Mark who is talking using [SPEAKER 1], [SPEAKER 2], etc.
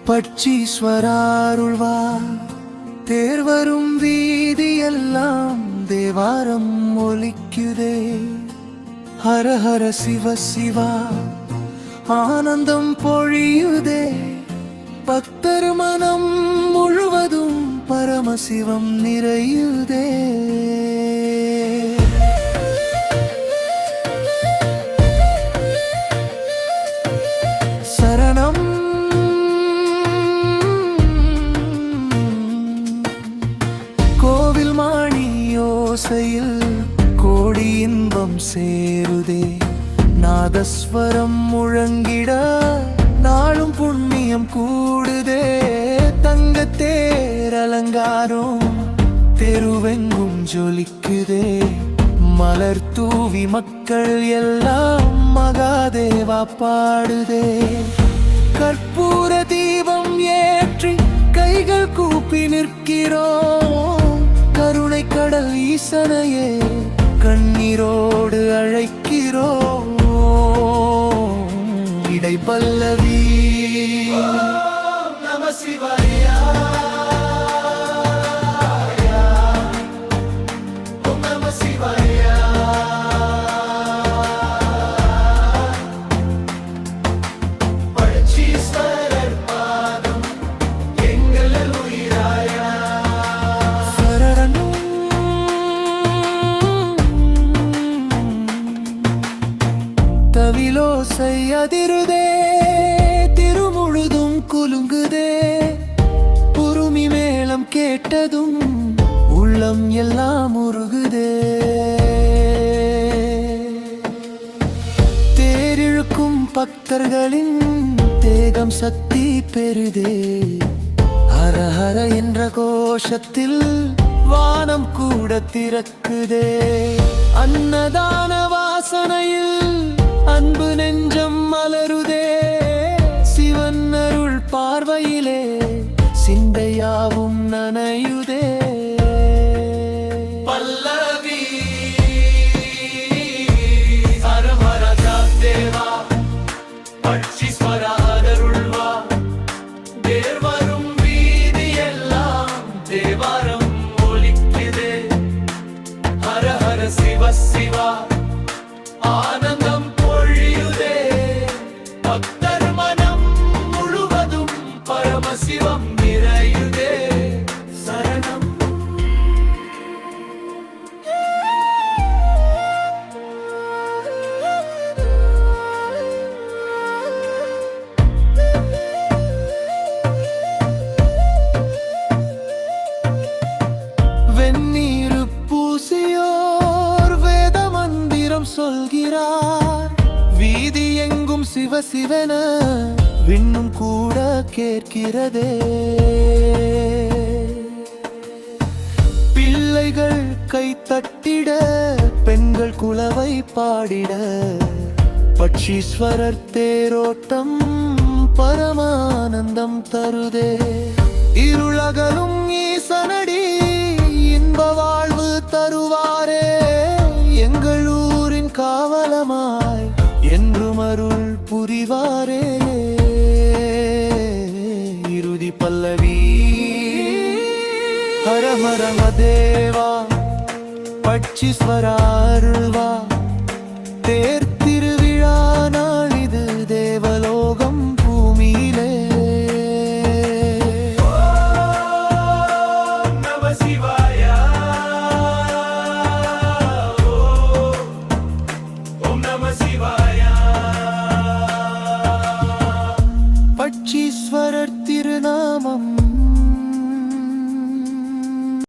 [SPEAKER 1] பட்சீஸ்வராருள்வா தேர்வரும் வீதியெல்லாம் தேவாரம் ஒலிக்குதே. ஹர ஹர சிவ சிவா ஆனந்தம் பொழியுதே. பக்தர் மனம் முழுவதும் பரமசிவம் நிறையுதே. சரணம் கோவில் மாணி யோசையில் கோடி இன்பம் சேருதே. நாதஸ்வரம் முழங்கிட நாளும் புண்ணியம் கூடுதே. தங்கத்தேர் அலங்காரம் தெருவெங்கும் ஜொலிக்குதே. மலர் தூவி மக்கள் எல்லாம் மகாதேவா பாடுதே. கற்பூர தீபம் ஏற்றி கைகள் கூப்பி நிற்கிறோம். கருணை கடல் ஈசனையே கண்ணீரோடு அழைக்கிறோம். இடை பல்லவி நம சிவாயா நம சிவாயா. பட்சீஸ்வரர் பாதம் எங்கள் உயிராயா. சரணம் தவிலோசை அதிருதே. திருமுழுதும் குலுங்குதே. உருமி மேளம் கேட்டதும் உள்ளம் எல்லாம் உருகுதே. தேரிழுக்கும் பக்தர்களின் தேகம் சக்தி பெறுதே. ஹர ஹர என்ற கோஷத்தில் வானம் கூட திறக்குதே. அன்னதான வாசனையில் அன்பு நெஞ்சம் மலருதே. சிவன் அருள் பார்வையிலே சிந்தையாவும் நனையுதே. பல்லவி ஹர ஹர தேவா பட்சீஸ்வரருள்வா தேர்வரும் வீதியெல்லாம் தேவாரம் ஒலிக்குதே. ஹர ஹர சிவ சிவா ஆனந்தம் பொழியுதே. பக்தர் மனம் முழுவதும் பரமசிவம் நிறையுதே. சரணம் வெந்நீர் பூசியோர் வேத மந்திரம் சொல்கிறார். வீதி எங்கும் சிவ சிவன விண்ணும் கூட கேட்கிறதே. பிள்ளைகள் கை தட்டிட பெண்கள் குலவை பாடிட பட்சீஸ்வரர் தேரோட்டம் பரமானந்தம் தருதே. இருளகலும் ஈசனடி இன்ப வாழ்வு தருவாரே. எங்கள் ஊரின் காவலமாய் என்றும் அருள் புரிவாரே. இறுதி பல்லவி ஹர ஹர தேவா பட்சீஸ்வரருள்வா தேர் திருவிழா நாள் இது தேவலோகம் பூமியிலே. நம சிவாயா ஓம் நம சிவாயா. பட்சி